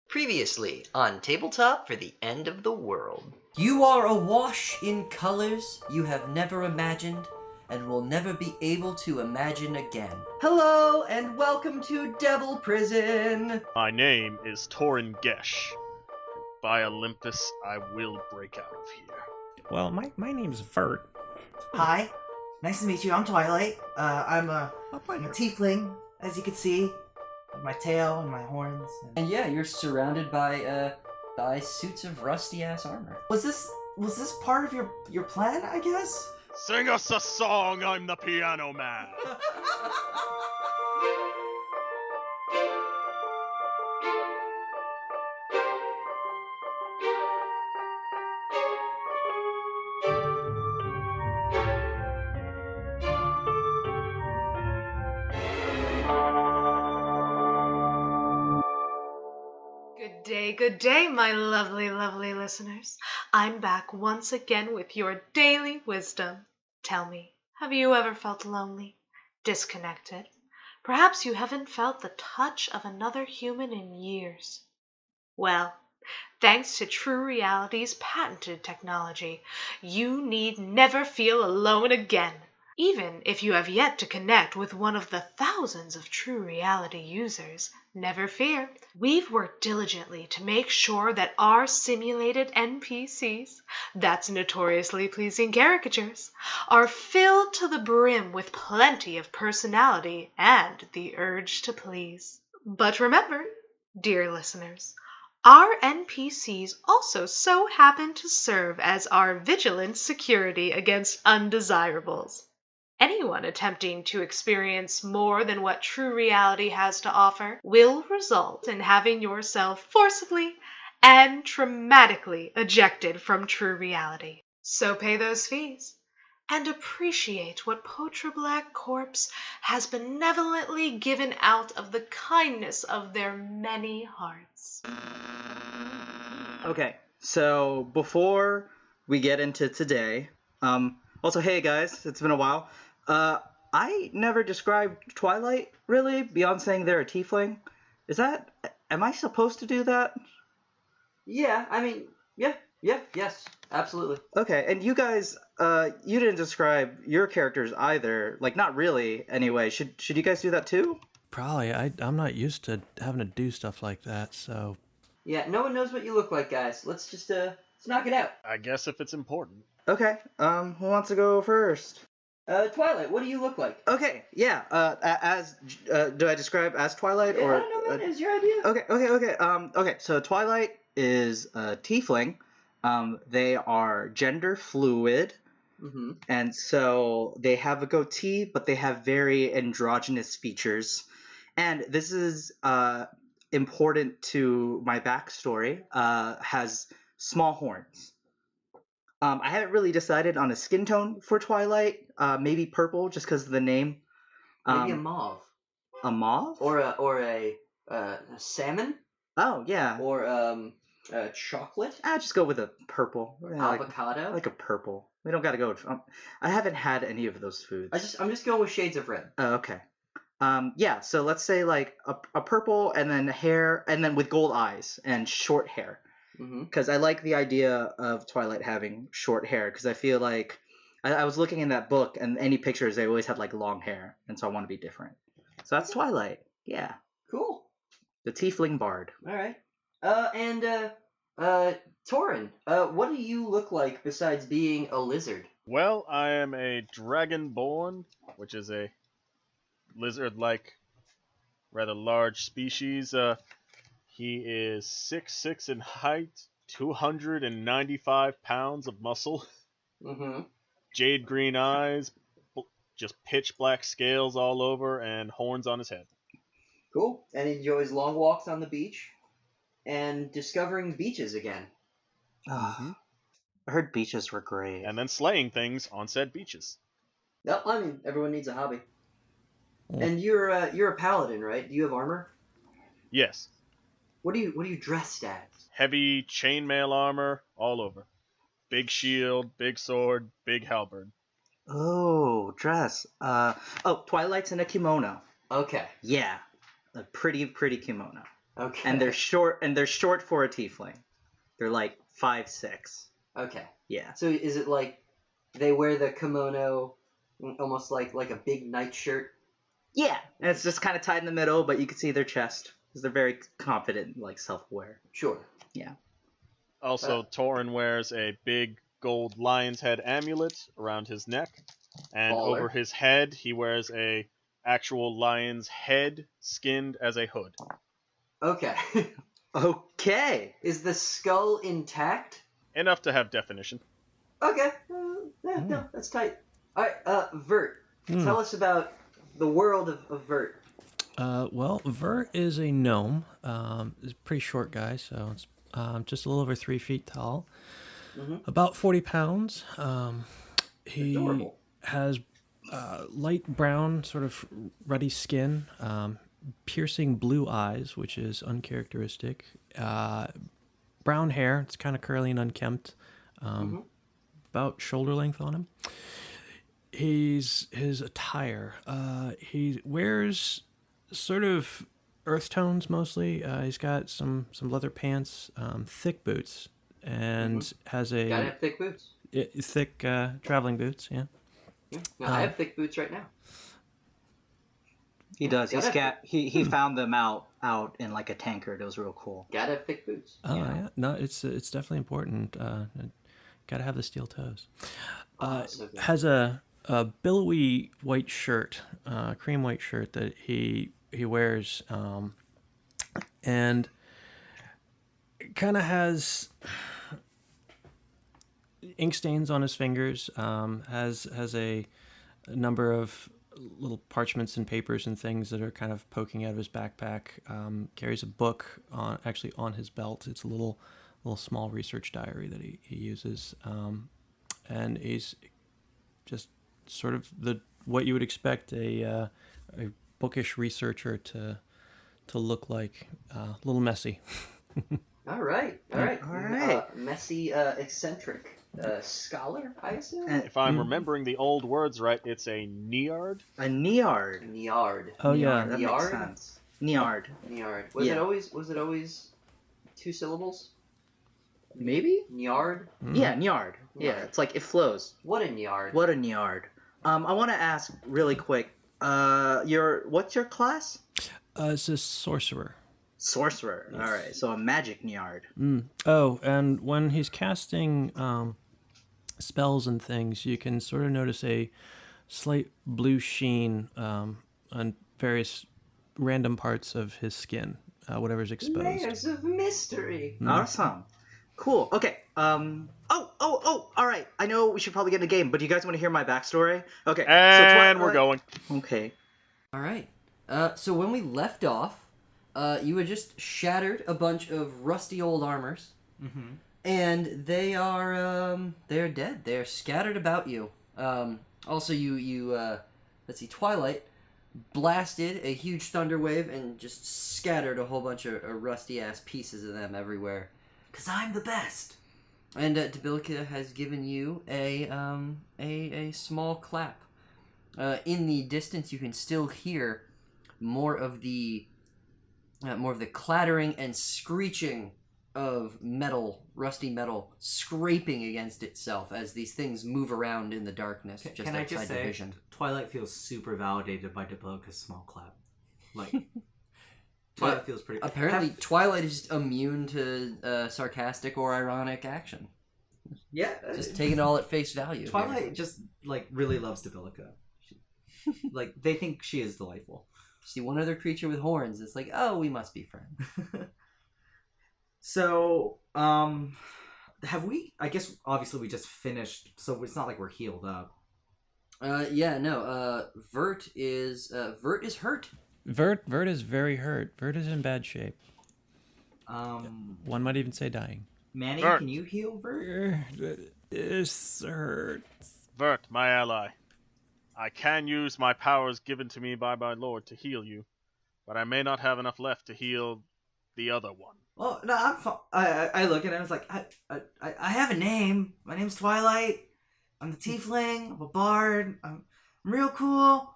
Previously on Tabletop for the End of the World. You are awash in colors you have never imagined and will never be able to imagine again. Hello and welcome to Devil Prison. My name is Torrin Gesh. By Olympus, I will break out of here. Well, my name's Virt. Hi, nice to meet you. I'm Twilight. I'm a tiefling, as you can see. My tail and my horns. And yeah, you're surrounded by suits of rusty ass armor. Was this part of your plan? I guess. Sing us a song, I'm the piano man! Good day, my lovely, lovely listeners. I'm back once again with your daily wisdom. Tell me, have you ever felt lonely, disconnected? Perhaps you haven't felt the touch of another human in years. Well, thanks to True Reality's patented technology, you need never feel alone again. Even if you have yet to connect with one of the thousands of True Reality users, never fear. We've worked diligently to make sure that our simulated NPCs, that's notoriously pleasing caricatures, are filled to the brim with plenty of personality and the urge to please. But remember, dear listeners, our NPCs also so happen to serve as our vigilant security against undesirables. Anyone attempting to experience more than what True Reality has to offer will result in having yourself forcibly and traumatically ejected from True Reality. So pay those fees and appreciate what Potra Black Corpse has benevolently given out of the kindness of their many hearts. Okay, so before we get into today, also, hey guys, it's been a while. I never described Twilight, really, beyond saying they're a tiefling. Am I supposed to do that? Yeah, I mean, yes, absolutely. Okay, and you guys, you didn't describe your characters either. Like, not really, anyway. Should you guys do that too? Probably. I'm not used to having to do stuff like that, so... Yeah, no one knows what you look like, guys. Let's just, let's knock it out. I guess if it's important. Okay, who wants to go first? Twilight, what do you look like? Okay, yeah, do I describe as Twilight, Yeah, or... I don't know, man, it's your idea. Okay, so Twilight is a tiefling. They are gender fluid, and so they have a goatee, but they have very androgynous features. And this is important to my backstory, has small horns. I haven't really decided on a skin tone for Twilight. Maybe purple, just because of the name. Maybe a mauve. A mauve? Or a salmon? Oh, yeah. Or chocolate? I'll just go with a purple. Yeah, Avocado? like a purple. We don't gotta go with... I haven't had any of those foods. I'm just going with shades of red. Oh, okay. Yeah, so let's say like a purple, and then hair, and then with gold eyes and short hair. Because I like the idea of Twilight having short hair, because I feel like I was looking in that book, and any pictures, they always had like long hair, and so I want to be different. So that's Twilight. Yeah. Cool. The Tiefling Bard. All right. Torrin, what do you look like besides being a lizard? Well, I am a dragonborn, which is a lizard-like, rather large species. He is 6'6" in height, 295 pounds of muscle, jade green eyes, just pitch black scales all over, and horns on his head. Cool. And enjoys long walks on the beach and discovering beaches again. I heard beaches were great. And then slaying things on said beaches. Yep, I mean, everyone needs a hobby. And you're a paladin, right? Do you have armor? Yes. What are you dressed as? Heavy chainmail armor all over. Big shield, big sword, big halberd. Oh, dress. Twilight's in a kimono. Okay. Yeah. A pretty kimono. Okay. And they're short for a tiefling. They're like 5'6". Okay. Yeah. So is it like they wear the kimono almost like a big nightshirt? Yeah. And it's just kind of tied in the middle, but you can see their chest because they're very confident, like self-aware. Sure. Yeah. Also, Torrin wears a big gold lion's head amulet around his neck, and Baller. over his head he wears a actual lion's head skinned as a hood. Okay. Okay. Is the skull intact? Enough to have definition. Okay. No, that's tight. All right, Virt, tell us about the world of Virt. Well, Virt is a gnome. He's a pretty short guy, so it's just a little over 3 feet tall. About 40 pounds. He Adorable. has light brown, sort of ruddy skin, piercing blue eyes, which is uncharacteristic. Brown hair. It's kind of curly and unkempt. About shoulder length on him. His attire. He wears sort of earth tones mostly. He's got some leather pants, thick boots, and has a Gotta have thick boots. thick traveling boots. Yeah. Yeah. No, I have thick boots right now. He does. Yeah, He found them out in like a tankard. It was real cool. Gotta have thick boots. Oh yeah. No, it's definitely important. Got to have the steel toes. So good. Has a billowy white shirt, cream white shirt that he wears, and kind of has ink stains on his fingers. Has a number of little parchments and papers and things that are kind of poking out of his backpack. Carries a book on his belt. It's a little small research diary that he uses, and he's just sort of what you would expect a bookish researcher to look like. A little messy. All right. Messy, eccentric, scholar, I assume. If I'm remembering the old words right, it's a Niard. A Niard. Niard. Oh yeah. That makes Niard? sense. Niard. Niard. Was it always 2 syllables? Maybe? Niard. Yeah, Niard. Yeah, Niard. it's like it flows. What a Niard. What a Niard. I want to ask really quick. What's your class? It's a sorcerer. Sorcerer. Yes. All right, so a magic Niard. Oh, and when he's casting spells and things, you can sort of notice a slight blue sheen on various random parts of his skin, whatever's exposed. Layers of mystery. Awesome. Cool. Okay. All right. I know we should probably get in the game, but do you guys want to hear my backstory? Okay. And so we're going. Okay. All right. So when we left off, you had just shattered a bunch of rusty old armors, and they're dead. They're scattered about you. Also, let's see, Twilight blasted a huge thunder wave and just scattered a whole bunch of rusty ass pieces of them everywhere. 'Cause I'm the best. And Debillika has given you a small clap. In the distance, you can still hear more of the clattering and screeching of metal, rusty metal, scraping against itself as these things move around in the darkness, just Can I outside just the say, vision. Twilight feels super validated by Debillika's small clap. Like, Twilight feels pretty... Apparently, Twilight is just immune to sarcastic or ironic action. Yeah. Just taking it all at face value. Twilight here. just, like, really loves Debillika. Like, they think she is delightful. See one other creature with horns, it's like, oh, we must be friends. So, have we... I guess, obviously, we just finished, so it's not like we're healed up. Virt is hurt. Virt is very hurt. Virt is in bad shape. Manny, One might even say dying. Virt. can you heal Virt? This hurts. Virt, my ally. I can use my powers given to me by my lord to heal you, but I may not have enough left to heal the other one. Oh, no, I'm fine. I look at him, it's like, I have a name. My name's Twilight. I'm the tiefling. I'm a bard. I'm real cool.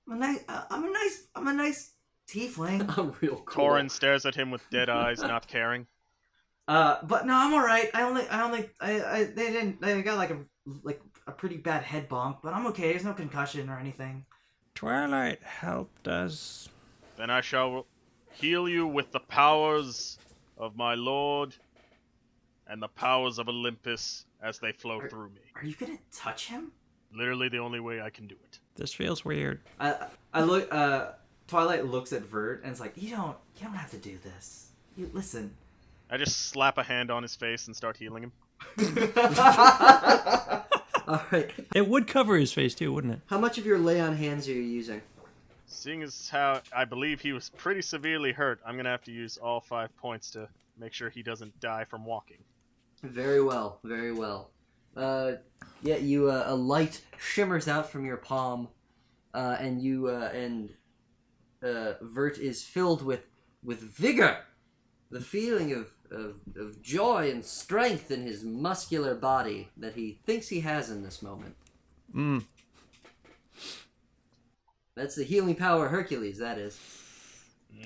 I'm a nice tiefling. I'm real cool. Torrin stares at him with dead eyes, not caring. But no, I'm all right. They got like a pretty bad head bonk, but I'm okay. There's no concussion or anything. Twilight helped us. Then I shall heal you with the powers of my lord and the powers of Olympus as they flow through me. Are you gonna touch him? Literally the only way I can do it. This feels weird. I look. Twilight looks at Virt and is like, "You don't have to do this. You listen." I just slap a hand on his face and start healing him. All right. It would cover his face too, wouldn't it? How much of your lay on hands are you using? Seeing as how I believe he was pretty severely hurt, I'm gonna have to use all 5 points to make sure he doesn't die from walking. Very well, very well. A light shimmers out from your palm, and Virt is filled with vigor, the feeling of joy and strength in his muscular body that he thinks he has in this moment. That's the healing power of Hercules, that is.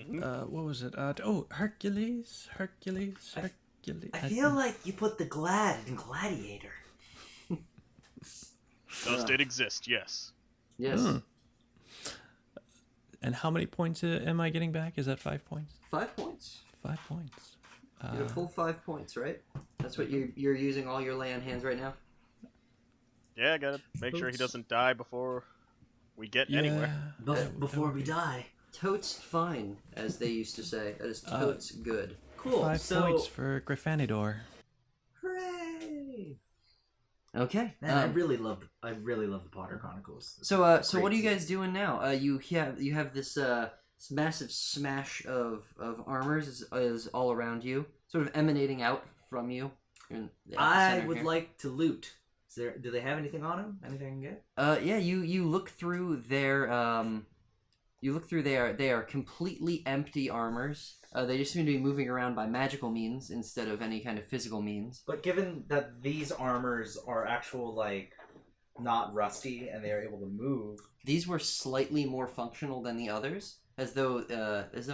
What was it? Hercules. I feel like you put the glad in gladiator. Those did exist, yes. Yes. And how many points am I getting back? Is that 5 points? 5 points. 5 points. You have a full 5 points, right? That's what you're using all your lay on hands right now? Yeah, I gotta make sure he doesn't die before we get anywhere. Before we die. Totes fine, as they used to say. That is totes good. Cool. 5 points for Gryffindor. Hooray! Okay. Man, I really love the Potter Chronicles. So what are you guys doing now? You have this massive smash of armors is all around you, sort of emanating out from you. I would like to loot. Do they have anything on them? Anything I can get? Yeah. You look through their they are completely empty armors. They just seem to be moving around by magical means instead of any kind of physical means. But given that these armors are actual, like, not rusty and they are able to move, these were slightly more functional than the others, as though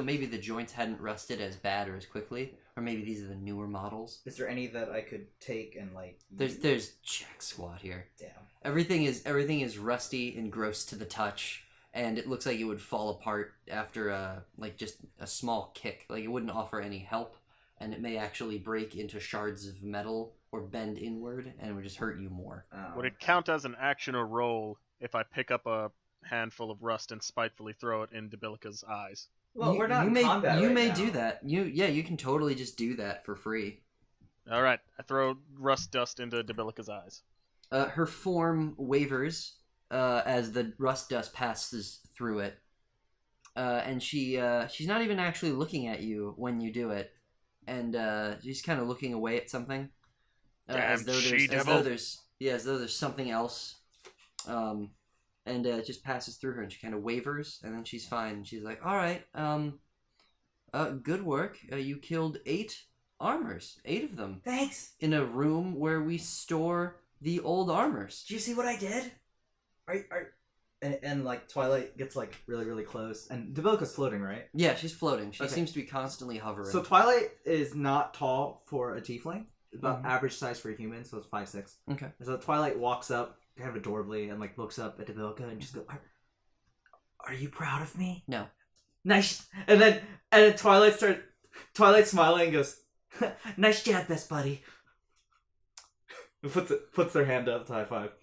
maybe the joints hadn't rusted as bad or as quickly, or maybe these are the newer models. is there any that I could take and, like, There's jack squat here. Damn. Everything is rusty and gross to the touch, and it looks like it would fall apart after just a small kick. Like, it wouldn't offer any help, and it may actually break into shards of metal or bend inward, and it would just hurt you more. Would it count as an action or roll if I pick up a handful of rust and spitefully throw it in Debillika's eyes? Well, we're not in combat You right may now. do that. You can totally just do that for free. All right, I throw rust dust into Debillika's eyes. Her form wavers as the rust dust passes through it, and she's not even actually looking at you when you do it, and she's kind of looking away at something, as though there's something else, and it just passes through her, and she kind of wavers, and then she's fine. She's like, "All right, good work. You killed 8 armors, 8 of them. Thanks. In a room where we store the old armors." Did you see what I did? And like Twilight gets like really, really close, and Debillika's floating, right? Yeah, she's floating. She Okay. seems to be constantly hovering. So Twilight is not tall for a tiefling, about average size for a human, so it's 5'6". Okay. And so Twilight walks up, kind of adorably, and like looks up at Debillika and just goes, "Are you proud of me?" No. Nice. And then Twilight smiling and goes, "Nice job, best buddy." Puts their hand up to high five.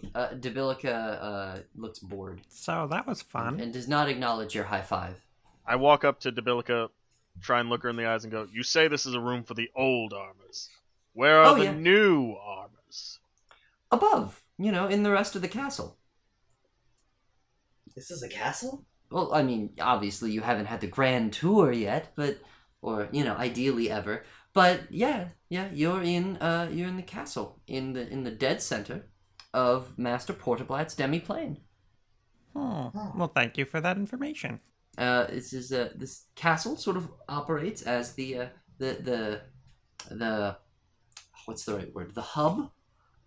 Debillika looks bored So that was fun. and does not acknowledge your high five. I walk up to Debillika, try and look her in the eyes and go, "You say this is a room for the old armors. Where are the new armors?" Above, in the rest of the castle. This is a castle? Well, I mean, obviously you haven't had the grand tour yet, or ideally ever. But yeah, you're in the castle, in the dead center of Master Portablat's demi-plane. Well, thank you for that information. This castle sort of operates as the what's the right word? The hub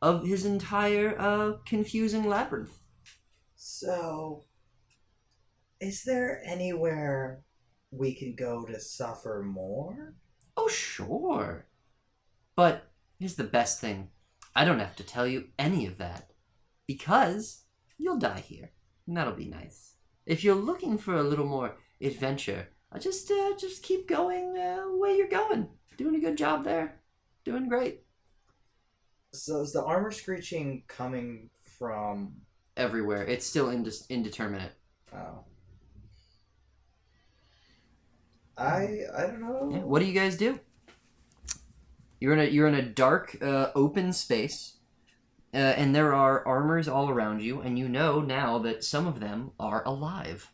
of his entire confusing labyrinth. So, Is there anywhere we can go to suffer more? Oh, sure. But here's the best thing. I don't have to tell you any of that. Because you'll die here. And that'll be nice. If you're looking for a little more adventure, just keep going where you're going. Doing a good job there. Doing great. So is the armor screeching coming from... Everywhere. It's still indeterminate. Oh. I don't know. Yeah, what do you guys do? You're in a dark, open space, and there are armors all around you, and you know now that some of them are alive.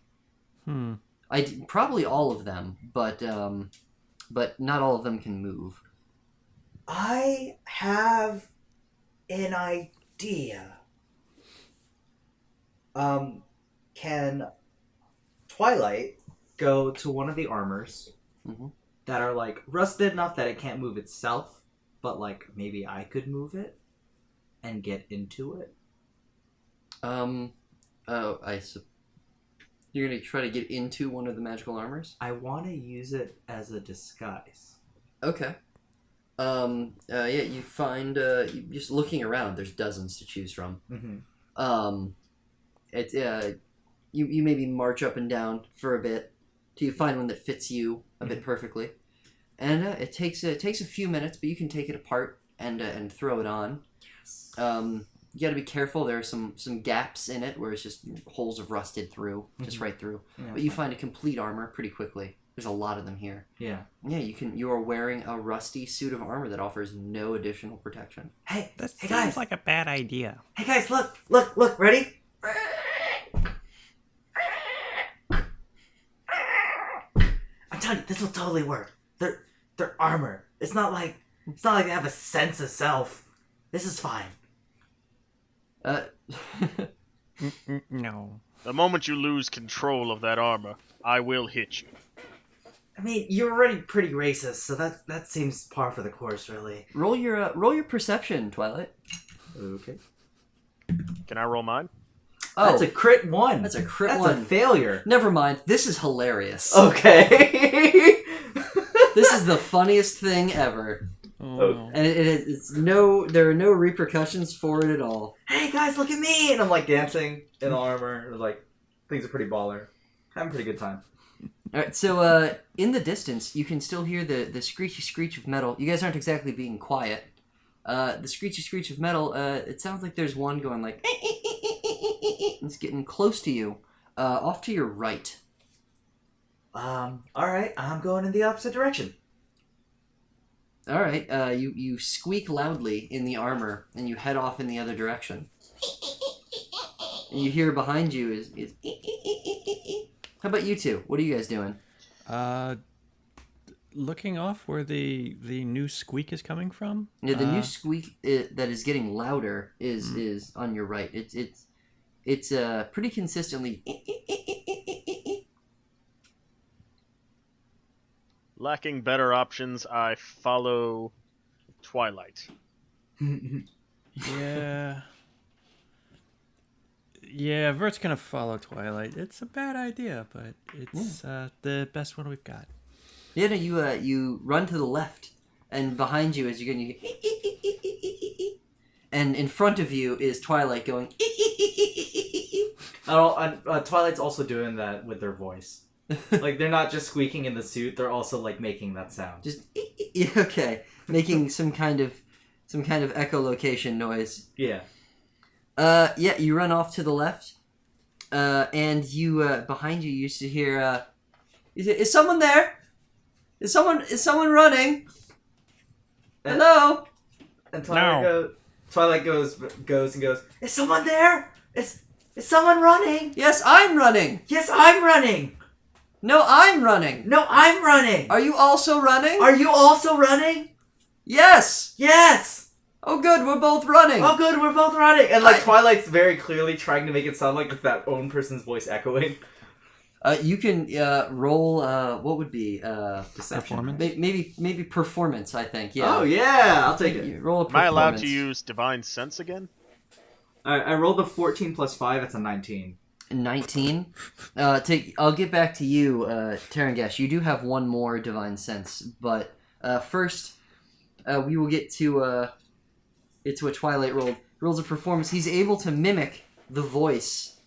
Probably all of them, but not all of them can move. I have an idea. Can Twilight go to one of the armors that are like rusted enough that it can't move itself, but like maybe I could move it and get into it? You're gonna try to get into one of the magical armors? I want to use it as a disguise. Okay. Yeah, you find, just looking around, there's dozens to choose from. You maybe march up and down for a bit till you find one that fits you a bit perfectly. And it takes a few minutes, but you can take it apart and throw it on. Yes. You gotta be careful, there are some gaps in it where it's just holes have rusted through, just right through. Yeah, but you find a complete armor pretty quickly. There's a lot of them here. Yeah. Yeah, you are wearing a rusty suit of armor that offers no additional protection. Hey, That hey seems guys! like a bad idea. Hey guys, look! Ready? I'm telling you, this will totally work. They're armor. It's not like they have a sense of self. This is fine. No. The moment you lose control of that armor, I will hit you. I mean, you're already pretty racist, so that seems par for the course, really. Roll your perception, Twilight. Okay. Can I roll mine? Oh, That's a crit one. That's a crit That's one. a failure. Never mind. This is hilarious. Okay. This is the funniest thing ever, Oh. and there are no repercussions for it at all. Hey guys, look at me! And I'm like dancing in armor. Like, things are pretty baller. Having a pretty good time. All right, so in the distance, you can still hear the screechy screech of metal. You guys aren't exactly being quiet. The screechy screech of metal. It sounds like there's one going like. It's getting close to you, off to your right. All right, I'm going in the opposite direction. All right, you squeak loudly in the armor, and you head off in the other direction. And you hear behind you is. How about you two? What are you guys doing? Looking off where the new squeak is coming from. Yeah, the new squeak that is getting louder is on your right. It's pretty consistently. Lacking better options, I follow Twilight. Yeah. Yeah, Vert's gonna follow Twilight. It's a bad idea, but it's the best one we've got. Yeah, no, you run to the left, and behind you as you're going, and in front of you is Twilight going. Twilight's also doing that with their voice. Like, they're not just squeaking in the suit; they're also like making that sound. Just okay, making some kind of echolocation noise. Yeah. Yeah, you run off to the left, and you behind you used to hear. Is someone there? Is someone running? Hello. And Twilight goes and goes. Is someone there? Is someone running? Yes, I'm running. Yes, I'm running. No, I'm running. No, I'm running. Are you also running? Are you also running? Yes. Yes. Oh, good. We're both running. Oh, good. We're both running. And like Twilight's very clearly trying to make it sound like it's that own person's voice echoing. You can roll. What would be Performance? Maybe performance. I think. Yeah. Oh yeah, I'll take You it. roll a Am I performance. allowed to use Divine Sense again? I rolled a 14 plus 5. It's a 19. 19. I'll get back to you, Terengesh. You do have one more divine sense, but first we will get to a Twilight roll. Rolls a performance. He's able to mimic the voice,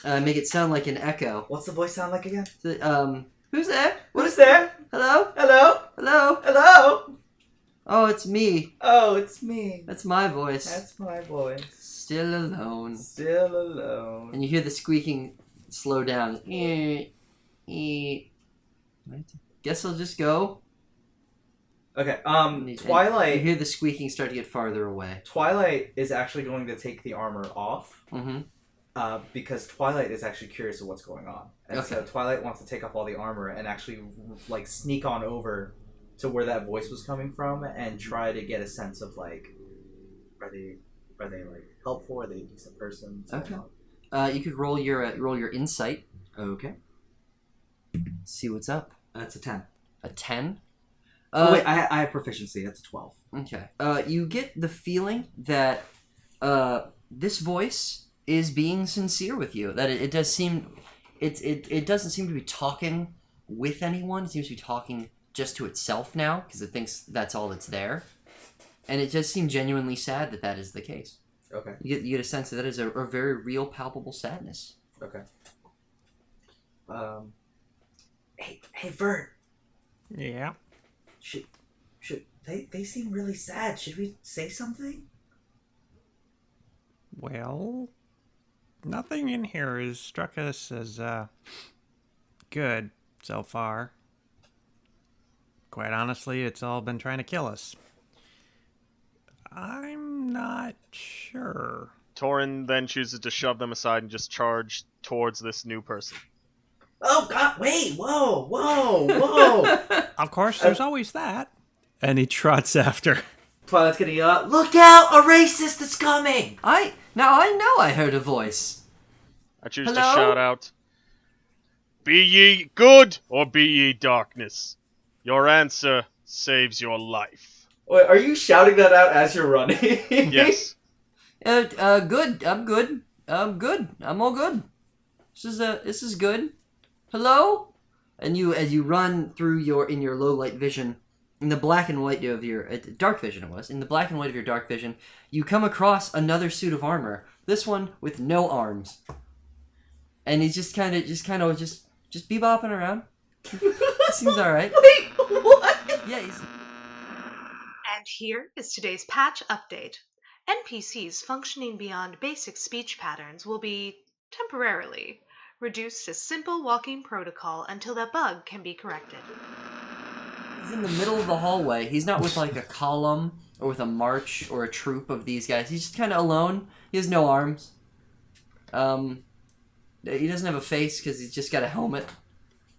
make it sound like an echo. What's the voice sound like again? Who's there? Who's there? Hello? Hello? Hello? Hello? Oh, it's me. Oh, it's me. That's my voice. That's my voice. Still alone. Still alone. And you hear the squeaking slow down. Guess I'll just go. Okay, You Twilight... hear the squeaking start to get farther away. Twilight is actually going to take the armor off. Mm-hmm. Because Twilight is actually curious of what's going on. And Okay. so Twilight wants to take off all the armor and actually, like, sneak on over to where that voice was coming from and try to get a sense of, like, are they like, helpful? Are they a decent person? Okay. You could roll your insight. Okay. See what's up. That's a 10. A 10? Wait, I have proficiency. That's a 12. Okay. You get the feeling that this voice is being sincere with you. That it does seem... It doesn't seem to be talking with anyone. It seems to be talking just to itself now, because it thinks that's all that's there. And it does seem genuinely sad that is the case. Okay. You get a sense that is a very real, palpable sadness. Okay. Hey, Virt. Yeah. Should they seem really sad? Should we say something? Well, nothing in here has struck us as good so far. Quite honestly, it's all been trying to kill us. I'm not sure. Torrin then chooses to shove them aside and just charge towards this new person. Oh, God, wait, whoa! Of course, there's always that. And he trots after. Twilight's gonna yell out, "Look out, a racist is coming!" I know I heard a voice. I choose Hello? to shout out, "Be ye good or be ye darkness? Your answer saves your life." Wait, are you shouting that out as you're running? Yes. Good. I'm good. I'm all good. This is good. Hello? And as you run through in your low light vision, in the black and white of your dark vision in the black and white of your dark vision, you come across another suit of armor. This one with no arms. And he's just kind of bebopping around. Seems all right. Wait, what? Yeah, he's... And here is today's patch update. NPCs functioning beyond basic speech patterns will be, temporarily, reduced to simple walking protocol until that bug can be corrected. He's in the middle of the hallway. He's not with like a column or with a march or a troop of these guys. He's just kind of alone. He has no arms. He doesn't have a face because he's just got a helmet.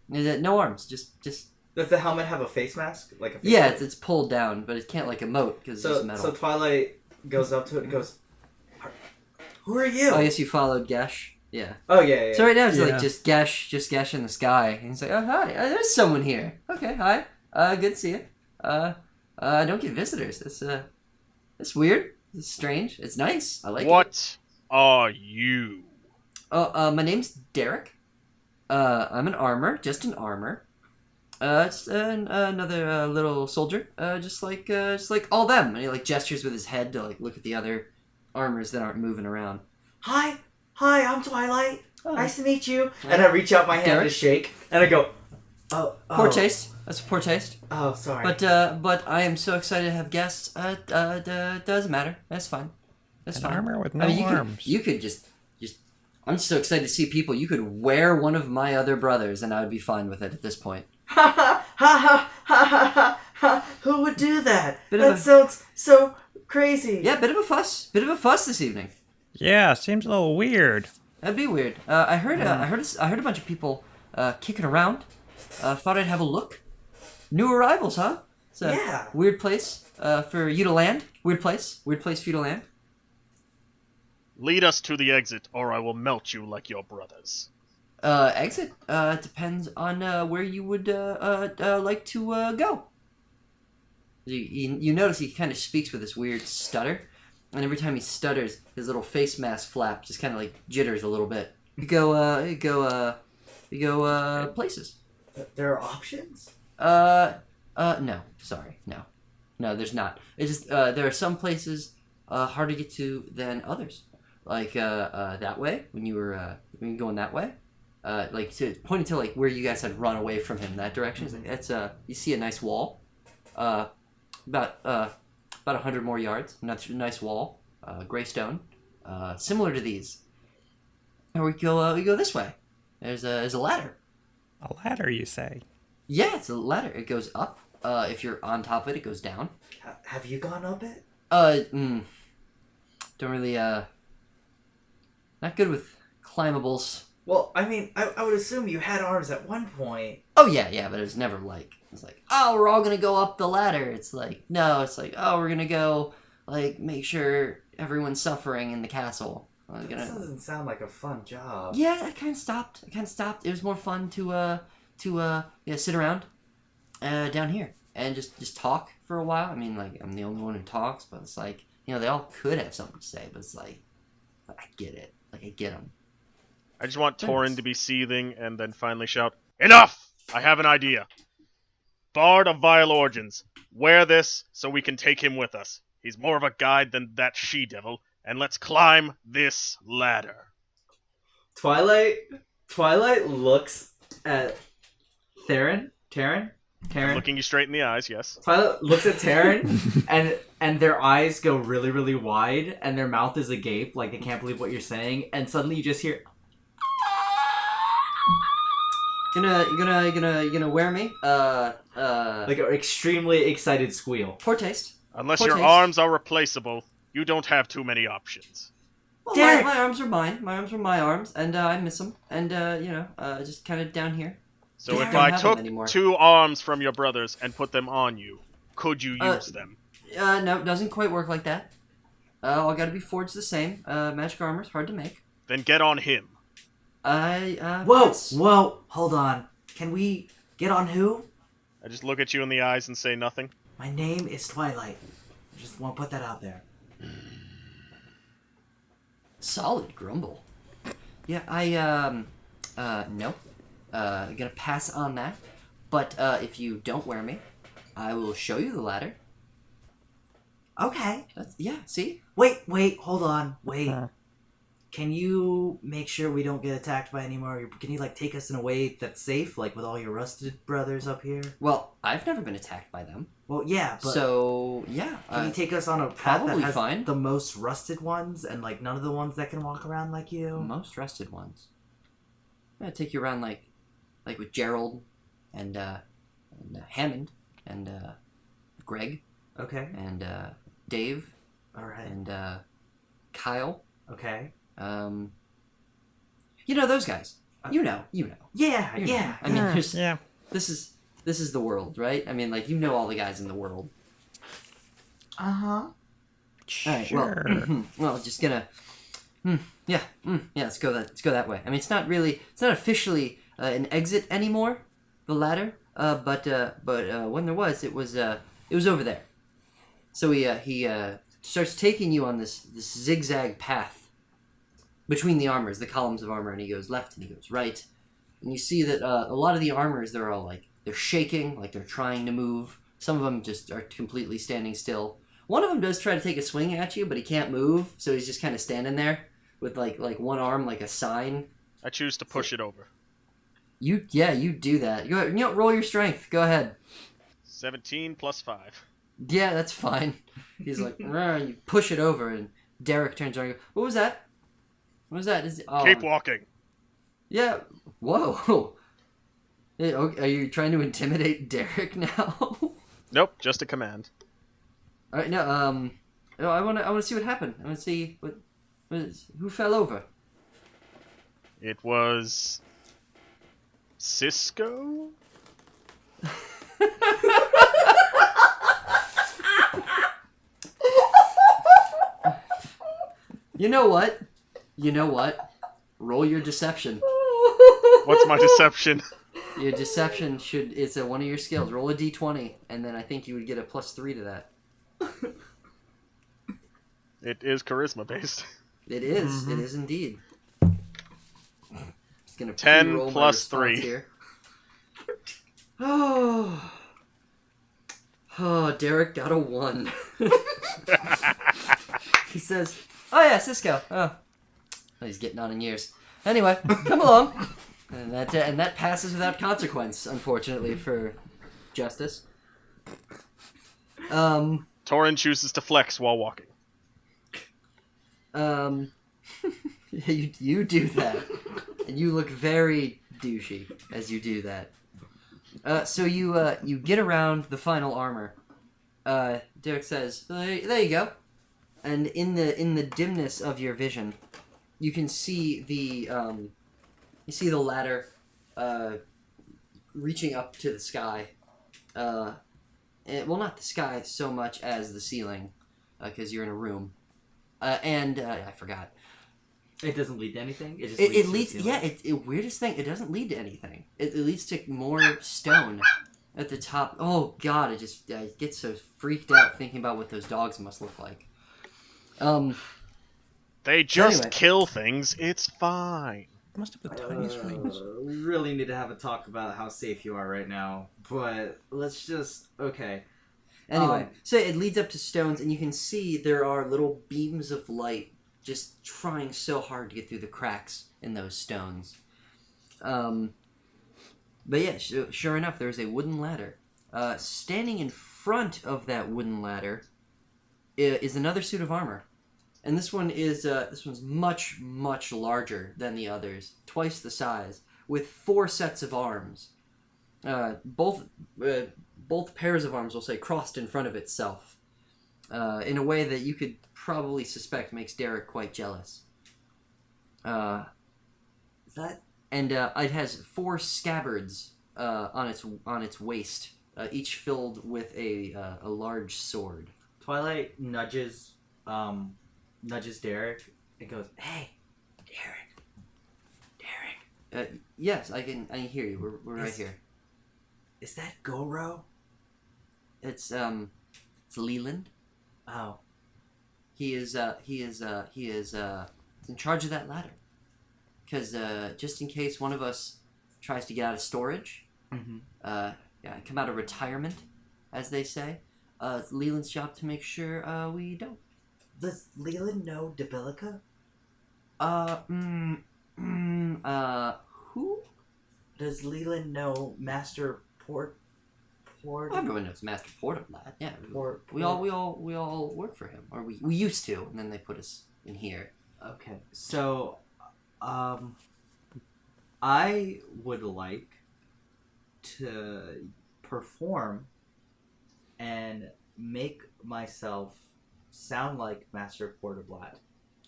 No arms. Just. Does the helmet have a face mask? Like a face Yeah, mask? it's pulled down, but it can't like emote because it's just metal. So Twilight goes up to it and goes, "Who are you?" Oh, I guess you followed Gesh. Yeah. Oh yeah. So right now it's like just Gesh in the sky, and he's like, "Oh hi, there's someone here. Okay, hi. Good to see you. I don't get visitors. It's weird. It's strange. It's nice. I like it." What are you? Oh, my name's Derek. I'm an armor, just an armor. It's another little soldier. Just like all them. And he like gestures with his head to like look at the other armors that aren't moving around. Hi, I'm Twilight. Oh. Nice to meet you. And I reach out my hand Derek? to shake, and I go, "Oh, Poor taste. That's poor taste. Oh, sorry." But I am so excited to have guests. Doesn't matter. That's fine. That's fine. Armor with no arms. You could just. I'm so excited to see people. You could wear one of my other brothers, and I would be fine with it at this point. Ha ha ha ha ha! Who would do that? Bit of That sounds so crazy. Yeah, bit of a fuss this evening. Yeah, seems a little weird. That'd be weird. I heard a bunch of people kicking around. Thought I'd have a look. New arrivals, huh? It's a weird place for you to land. Weird place for you to land. Lead us to the exit, or I will melt you like your brothers. Exit depends on where you would like to go. You notice he kind of speaks with this weird stutter, and every time he stutters, his little face mask flap just kind of like jitters a little bit. You go places. There are options? No. Sorry. No, there's not. It's just, there are some places, harder to get to than others. Like, that way, when you were going that way. Pointing to, like, where you guys had run away from him, that direction. It's like, that's, you see a nice wall. About 100 more yards. Nice wall. Gray stone. Similar to these. And we go this way. There's a ladder. A ladder, you say? Yeah, it's a ladder. It goes up. If you're on top of it, it goes down. Have you gone up it? Don't really, not good with climbables. Well, I mean, I would assume you had arms at one point. Oh, yeah, but it was never like, oh, we're all gonna go up the ladder. It's like, no, it's like, oh, we're gonna go, like, make sure everyone's suffering in the castle. That doesn't sound like a fun job. Yeah, I kind of stopped. It was more fun to sit around down here and just talk for a while. I mean, like, I'm the only one who talks, but it's like, they all could have something to say, but it's like, I get it. Like, I get them. I just want Torrin to be seething and then finally shout, "Enough! I have an idea. Bard of Vile Origins, wear this so we can take him with us. He's more of a guide than that she-devil, and let's climb this ladder." Twilight looks at Taryn. I'm looking you straight in the eyes, yes. Twilight looks at Taryn, and their eyes go really, really wide, and their mouth is agape, like they can't believe what you're saying, and suddenly you just hear... You gonna wear me? like an extremely excited squeal. Poor taste. Unless Poor your taste. arms are replaceable, you don't have too many options. Well, Derek! my arms are mine. My arms are my arms, and I miss them. And just kind of down here. So Derek, if don't I have them took anymore. 2 arms from your brothers and put them on you, could you use them? No, it doesn't quite work like that. All got to be forged the same. Magic armor's hard to make. Then get on him. Whoa, hold on. Can we get on who? I just look at you in the eyes and say nothing. My name is Twilight. I just want to put that out there. Solid grumble. Yeah, no. Gonna pass on that. But if you don't wear me, I will show you the ladder. Okay. Yeah, see? Wait, hold on. Wait. Can you make sure we don't get attacked by any more? Can you, like, take us in a way that's safe, like, with all your rusted brothers up here? Well, I've never been attacked by them. Well, yeah, but... So, yeah. Can you take us on a path probably that has fine. the most rusted ones, and, like, none of the ones that can walk around like you? Most rusted ones. I'm gonna take you around, like with Gerald, and Hammond, and, Greg. Okay. And, Dave. Alright. And, Kyle. Okay. Those guys. You know. Yeah. I mean, this is the world, right? I mean, like, all the guys in the world. Uh-huh. Sure. All right, well, just gonna... let's go that way. I mean, it's not officially an exit anymore, the ladder, but when there was, it was over there. So he starts taking you on this zigzag path between the armors, the columns of armor, and he goes left and he goes right. And you see that a lot of the armors, they're all like, they're shaking, like they're trying to move. Some of them just are completely standing still. One of them does try to take a swing at you, but he can't move, so he's just kind of standing there with like one arm like a sign. I choose to push it over. You do that. Go ahead, roll your strength. Go ahead. 17 plus 5. Yeah, that's fine. He's like, you push it over, and Derek turns around and goes, what was that? What was that? Keep walking. Yeah. Whoa. Are you trying to intimidate Derek now? Nope, just a command. All right, no. I want to see what happened. I want to see who fell over. It was Cisco. You know what? Roll your deception. What's my deception? Your deception it's one of your skills. Roll a d20, and then I think you would get a +3 to that. It is charisma based. It is. Mm-hmm. It is indeed. Just gonna 10 pre-roll my plus response 3. here. Oh, Derek got a 1. He says, "Oh yeah, Cisco. Oh, he's getting on in years. Anyway, come along." And that passes without consequence, unfortunately for Justice. Torrin chooses to flex while walking. You do that, and you look very douchey as you do that. So you get around the final armor. Derek says, "There you go," and in the dimness of your vision, you can see the ladder, reaching up to the sky. Well, not the sky so much as the ceiling, because you're in a room. And I forgot. It doesn't lead to anything. It just It leads. To leads. Weirdest thing. It doesn't lead to anything. It leads to more stone at the top. Oh God! I get so freaked out thinking about what those dogs must look like. They just anyway. kill things. It's fine. Must have the tiniest wings. We really need to have a talk about how safe you are right now. But let's just okay. Anyway, so it leads up to stones, and you can see there are little beams of light just trying so hard to get through the cracks in those stones. But yeah, sure enough, there's a wooden ladder. Standing in front of that wooden ladder is another suit of armor. And this one's much, much larger than the others, twice the size, with 4 sets of arms. Both pairs of arms, will say, crossed in front of itself, in a way that you could probably suspect makes Derek quite jealous. And it has 4 scabbards on its waist, each filled with a large sword. Twilight nudges Derek and goes, "Hey, Derek." Yes, I can hear you. We're right here. Is that Goro? It's Leland. Oh. He is in charge of that ladder. Because just in case one of us tries to get out of storage, come out of retirement, as they say, it's Leland's job to make sure we don't. Does Leland know Debillika? Who? Does Leland know Master Port? Everyone knows Master Portablad. Yeah, Port. we all work for him, or we used to, and then they put us in here. Okay, so, I would like to perform and make myself sound like Master Portablad.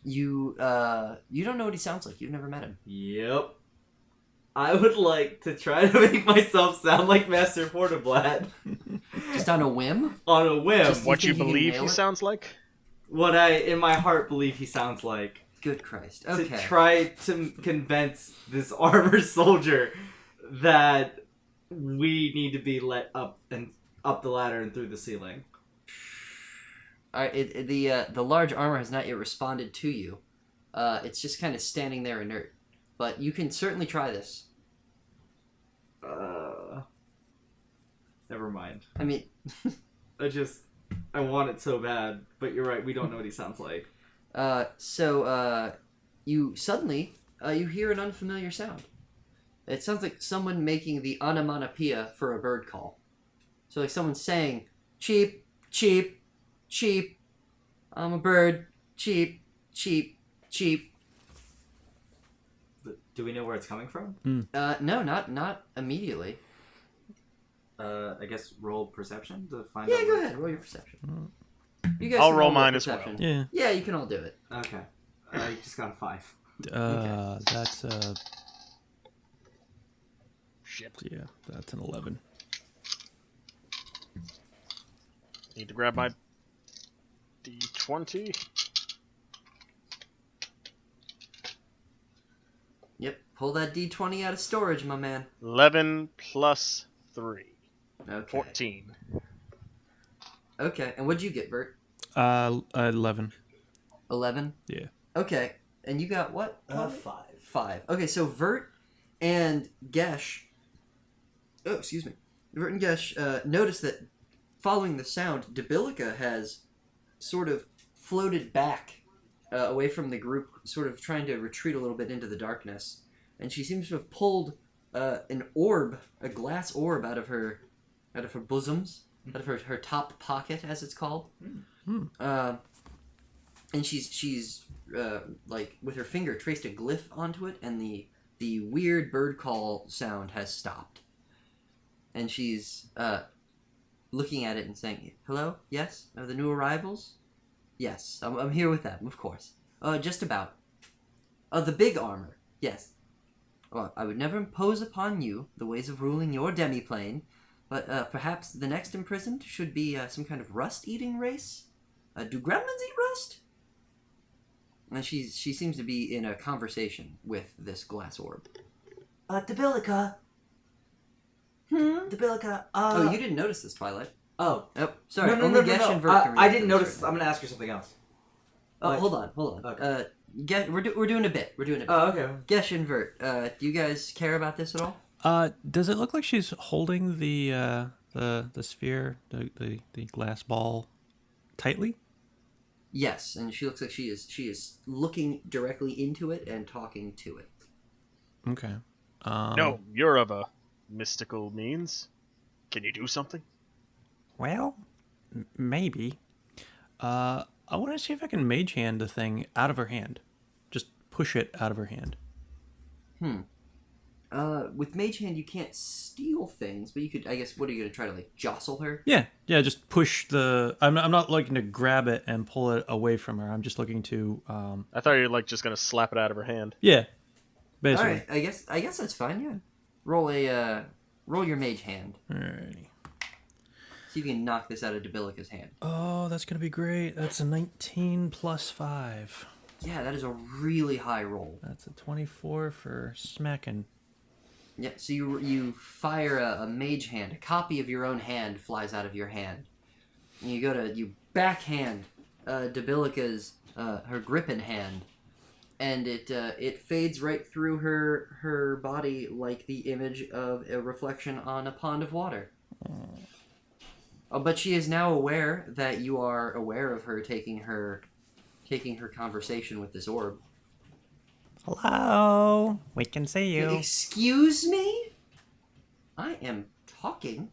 You don't know what he sounds like. You've never met him. Yep. I would like to try to make myself sound like Master Portablad. Just on a whim? On a whim. Just- What you think you can believe nail he it? sounds like? What I, in my heart, believe he sounds like. Good Christ. Okay. To try to convince this armored soldier that we need to be let up the ladder and through the ceiling. Alright, the large armor has not yet responded to you. It's just kind of standing there inert. But you can certainly try this. Never mind. I mean, I want it so bad, but you're right, we don't know what he sounds like. you suddenly, you hear an unfamiliar sound. It sounds like someone making the onomatopoeia for a bird call. So like someone saying, cheep, cheep, cheep, I'm a bird, cheep, cheep, cheep. Do we know where it's coming from? No, not immediately. I guess roll perception to find Yeah, out. go ahead, roll your perception. You guys I'll can roll all mine as well. perception. Yeah. Yeah, you can all do it. Okay. I just got a 5. That's Shit. yeah, that's an 11. Need to grab my D20. Yep, pull that D20 out of storage, my man. 11 plus 3. Okay. 14. Okay, and what'd you get, Virt? 11. 11? Yeah. Okay, and you got what? 5. 5. Okay, so Virt and Gesh... Oh, excuse me. Virt and Gesh notice that following the sound, Debillika has sort of floated back away from the group, sort of trying to retreat a little bit into the darkness. And she seems to have pulled an orb, a glass orb, out of her bosoms, out of her top pocket, as it's called. And she's like with her finger traced a glyph onto it, and the weird bird call sound has stopped. And she's looking at it and saying, "Hello? Yes? Are the new arrivals? Yes, I'm here with them, of course. Just about. The big armor. Yes. Well, I would never impose upon you the ways of ruling your demiplane, but perhaps the next imprisoned should be some kind of rust-eating race? Do gremlins eat rust?" And she seems to be in a conversation with this glass orb. Debillika. Debillika. Oh, you didn't notice this, Twilight. Oh. Oh, sorry. No. Only Gesh and Virt can I read didn't this notice. right I'm gonna ask you something else. now. Like- Hold on. Okay. We're doing a bit. Oh, okay. Gesh and Virt, do you guys care about this at all? Does it look like she's holding the sphere, the glass ball, tightly? Yes, and she looks like she is looking directly into it and talking to it. Okay. No, you're of a mystical means. Can you do something? Well, maybe. I want to see if I can mage hand the thing out of her hand. Just push it out of her hand. With Mage Hand, you can't steal things, but you could, I guess, what are you going to try to, like, jostle her? Yeah, just push the... I'm not looking to grab it and pull it away from her. I'm just looking to... I thought you were like just gonna slap it out of her hand. Yeah, basically. Alright, I guess that's fine, yeah. Roll your Mage Hand. Alrighty. See if you can knock this out of Debillika's hand. Oh, that's going to be great. That's a 19 plus 5. Yeah, that is a really high roll. That's a 24 for smacking. Yeah, so you fire a Mage Hand. A copy of your own hand flies out of your hand. And you backhand Debillika's her gripping hand, and it fades right through her body like the image of a reflection on a pond of water. But she is now aware that you are aware of her taking her conversation with this orb. Hello, we can see you. Excuse me? I am talking.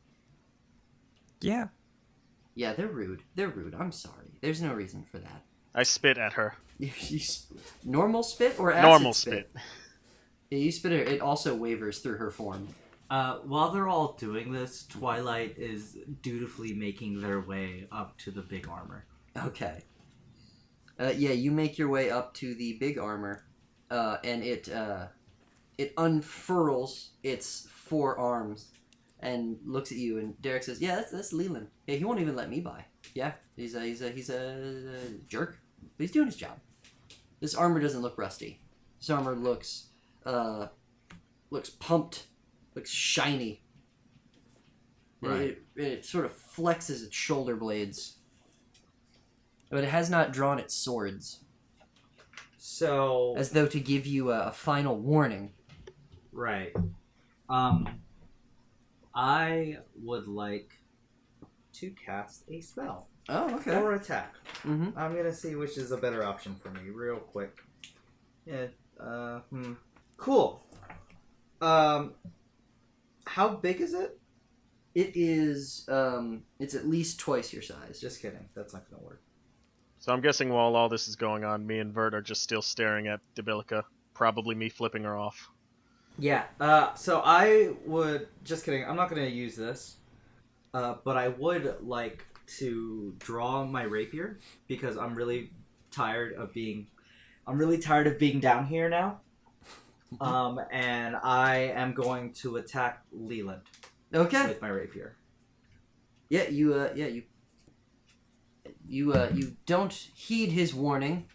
Yeah. Yeah, they're rude. I'm sorry. There's no reason for that. I spit at her. Normal spit or acid Normal spit? spit. Yeah, you spit it. It also wavers through her form. While they're all doing this, Twilight is dutifully making their way up to the big armor. Okay. Yeah, you make your way up to the big armor, and it unfurls its 4 arms and looks at you. And Derek says, "Yeah, that's Leland. Yeah, he won't even let me by. Yeah, he's a jerk, but he's doing his job. This armor doesn't look rusty. This armor looks pumped, looks shiny. Right. It sort of flexes its shoulder blades, but it has not drawn its swords, So as though to give you a final warning." right. I would like to cast a spell Oh, okay. or attack. Mm-hmm. I'm gonna see which is a better option for me, real quick. Yeah. Cool. How big is it? It is. It's at least twice your size. Just kidding. That's not gonna work. So I'm guessing while all this is going on, me and Virt are just still staring at Debillika. Probably me flipping her off. Yeah. So I would. Just kidding. I'm not gonna use this. But I would like to draw my rapier because I'm really tired of being down here now. And I am going to attack Leland Okay. with my rapier. Yeah. You don't heed his warning,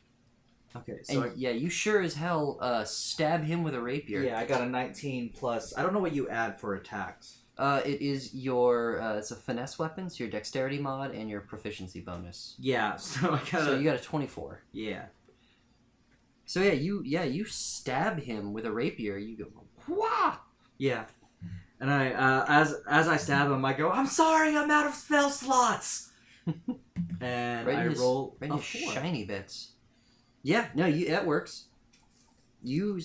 Okay. So and you sure as hell stab him with a rapier. yeah, I got a 19 plus. I don't know what you add for attacks. It is your. It's a finesse weapon, so your dexterity mod and your proficiency bonus. Yeah. So I got. So you got a 24. Yeah. So you stab him with a rapier. You go, wah! Yeah. And I, as I stab him, I go, I'm sorry, I'm out of spell slots. And Right I in his, roll right in a his 4. shiny bits. Yeah, no, that works. You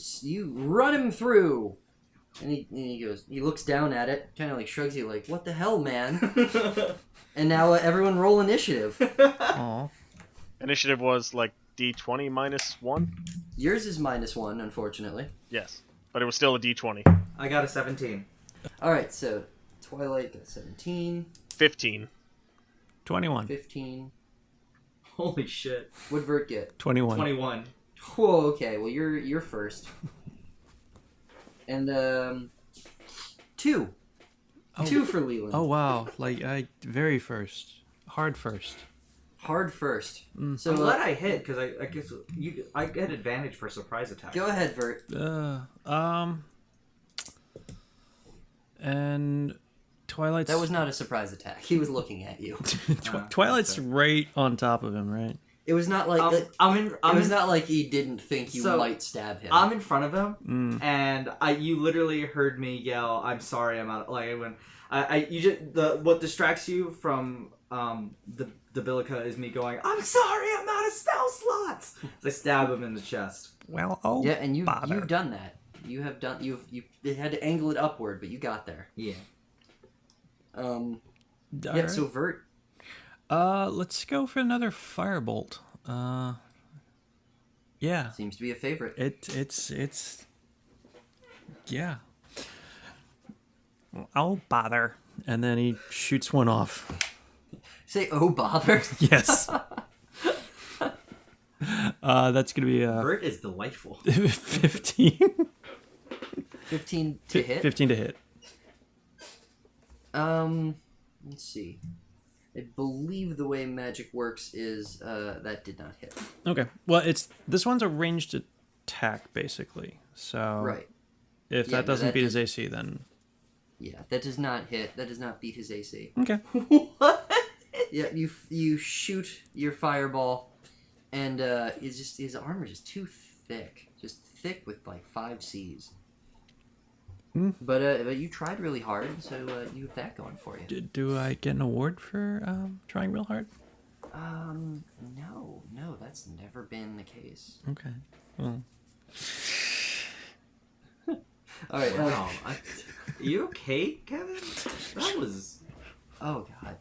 run him through, and he goes. He looks down at it, kind of like shrugs you, like, "What the hell, man?" And now everyone roll initiative. Aw. Initiative was like D20 minus 1? Yours is -1, unfortunately. Yes. But it was still a D20. I got a 17. All right, so Twilight got 17, 15. 21. 15. Holy shit. What'd Virt get? 21. 21. Whoa, okay. Well, you're first. And 2. Oh. 2 for Leland. Oh, wow. Like, very first. Hard first. Hard first. So I'm glad I hit, because I guess I get advantage for surprise attack. go ahead, Virt. And Twilight's... That was not a surprise attack. He was looking at you. Twilight's right on top of him, right? It was not like not like he didn't think you might stab him. I'm in front of him, and you literally heard me yell, "I'm sorry, I'm out." Like when what distracts you from the Debillika is me going, "I'm sorry, I'm out of spell slots." So I stab him in the chest. Well, yeah, and you've done that. You have done. You had to angle it upward, but you got there. Yeah. Yeah. So Virt. Let's go for another firebolt. Yeah. Seems to be a favorite. It's yeah. I'll bother. And then he shoots one off. Say, oh bother. Yes. That's gonna be Virt is delightful. 15. 15 to hit. 15 to hit. Let's see. I believe the way magic works is that did not hit. Okay. Well, this one's a ranged attack basically. So Right. If that doesn't beat his AC, then yeah, that does not hit. That does not beat his AC. okay. What? Yeah, you shoot your fireball, and his armor is just too thick, just thick with like 5 Cs. But you tried really hard, so you have that going for you. Do I get an award for trying real hard? No, that's never been the case. Okay. Well. All right. Wow. You okay, Kevin? That was. Oh God.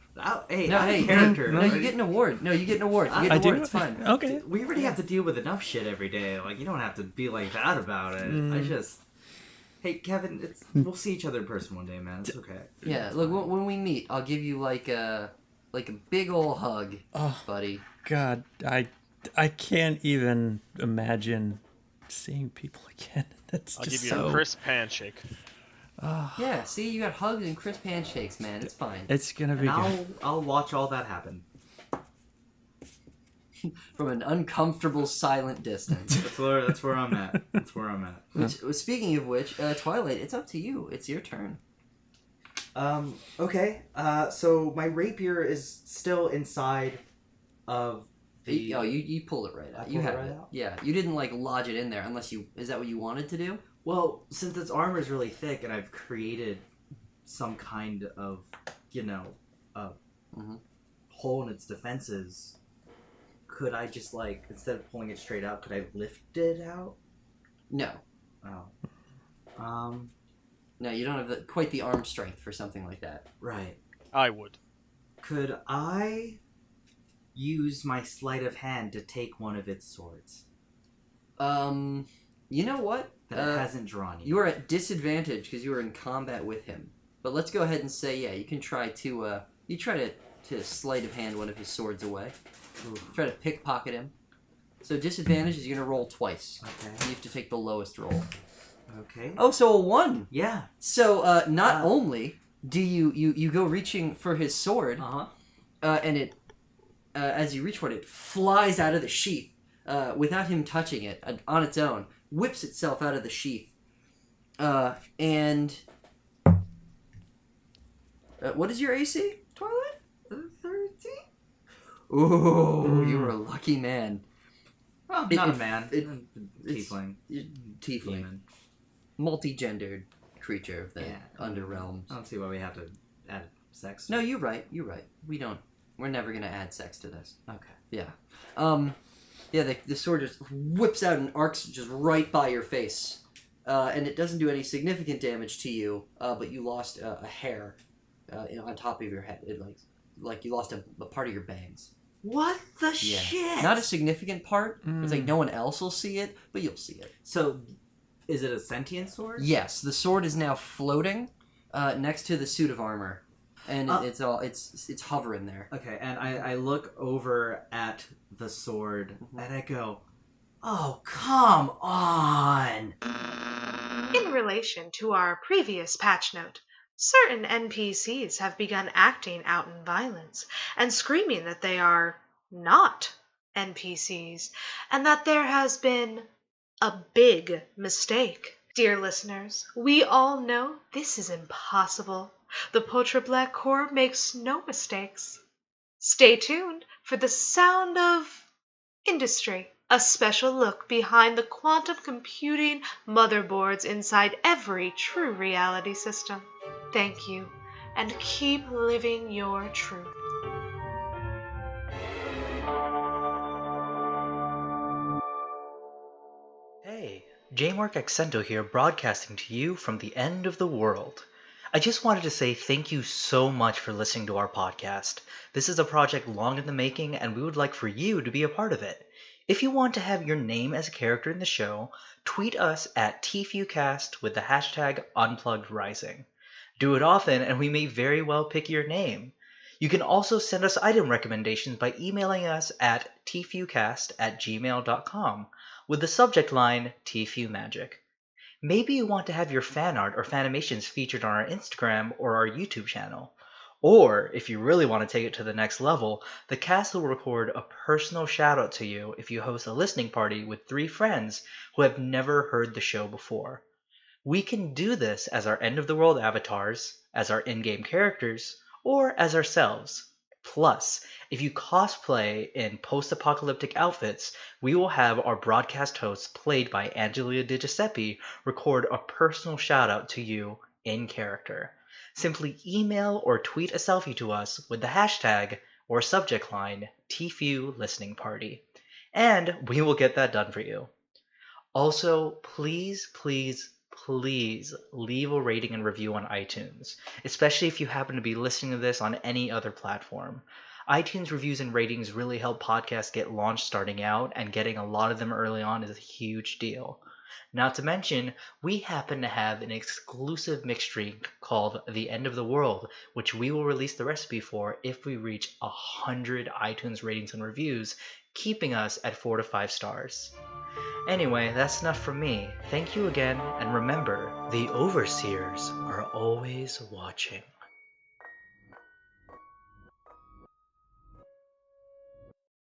Hey, No, I'm hey, a character. No, you get an award. No, you get an award. You get an I award. do? It's fine. Okay. We already have to deal with enough shit every day. Like, you don't have to be like that about it. I just. Hey, Kevin, we'll see each other in person one day, man. It's okay. Yeah, look, when we meet, I'll give you like a big ol' hug, buddy. God, I can't even imagine seeing people again. That's I'll just give you a crisp handshake. Yeah, see, you got hugs and crisp handshakes, man. It's fine. It's gonna be And good. I'll watch all that happen. From an uncomfortable, silent distance. That's where I'm at. That's where I'm at. Which, speaking of which, Twilight, it's up to you. It's your turn. Okay. So my rapier is still inside of the. You pull it right out. You pull it have right it. out? Yeah, you didn't like lodge it in there unless you. Is that what you wanted to do? Well, since its armor is really thick, and I've created some kind of, hole in its defenses. Could I just like, instead of pulling it straight out, could I lift it out? No. Oh. No, you don't have quite the arm strength for something like that. Right. I would. Could I use my sleight of hand to take one of its swords You know what? that it hasn't drawn yet? You are at disadvantage because you are in combat with him. But let's go ahead and say, yeah, you can try to, to sleight of hand one of his swords away. Ooh. Try to pickpocket him. So disadvantage is you're going to roll twice. Okay. You have to take the lowest roll. Okay. Oh, so a 1! Yeah. So, not only do you go reaching for his sword, and it, as you reach for it, it flies out of the sheath, without him touching it, on its own, whips itself out of the sheath, and... what is your AC, Twilight? 13? Ooh, you were a lucky man. Well, It- not it- a man. it- Tiefling. Tiefling. Demon. Multi-gendered creature of the Yeah. underrealms. I don't see why we have to add sex. No, you're right. We're never gonna add sex to this. Okay. Yeah. Yeah, the sword just whips out and arcs just right by your face. And it doesn't do any significant damage to you, but you lost a hair on top of your head. It like you lost a part of your bangs. What the Yeah. shit? Not a significant part. It's like no one else will see it, but you'll see it. So, is it a sentient sword? Yes, the sword is now floating next to the suit of armor, and it's hovering there. Okay, and I look over at the sword and I go, "Oh, come on!" In relation to our previous patch note, certain NPCs have begun acting out in violence and screaming that they are not NPCs and that there has been a big mistake. Dear listeners, we all know this is impossible. The Potre Black Corps makes no mistakes. Stay tuned for the sound of industry, a special look behind the quantum computing motherboards inside every true reality system. Thank you, and keep living your truth. Hey, J-Mark Accento here, broadcasting to you from the end of the world. I just wanted to say thank you so much for listening to our podcast. This is a project long in the making, and we would like for you to be a part of it. If you want to have your name as a character in the show, tweet us at TFEWcast with the hashtag UnpluggedRising. Do it often, and we may very well pick your name. You can also send us item recommendations by emailing us at tfewcast@gmail.com with the subject line TFEW Magic. Maybe you want to have your fan art or fanimations featured on our Instagram or our YouTube channel. Or, if you really want to take it to the next level, the cast will record a personal shout out to you if you host a listening party with 3 friends who have never heard the show before. We can do this as our end of the world avatars, as our in-game characters, or as ourselves. Plus, if you cosplay in post-apocalyptic outfits, we will have our broadcast hosts, played by Angelia Di Giuseppe, record a personal shout-out to you in character. Simply email or tweet a selfie to us with the hashtag or subject line TFEW Listening Party, and we will get that done for you. Also, please leave a rating and review on iTunes, especially if you happen to be listening to this on any other platform. iTunes reviews and ratings really help podcasts get launched starting out, and getting a lot of them early on is a huge deal. Not to mention, we happen to have an exclusive mix drink called The End of the World, which we will release the recipe for if we reach 100 iTunes ratings and reviews, keeping us at 4 to 5 stars. Anyway, that's enough from me. Thank you again, and remember, the overseers are always watching.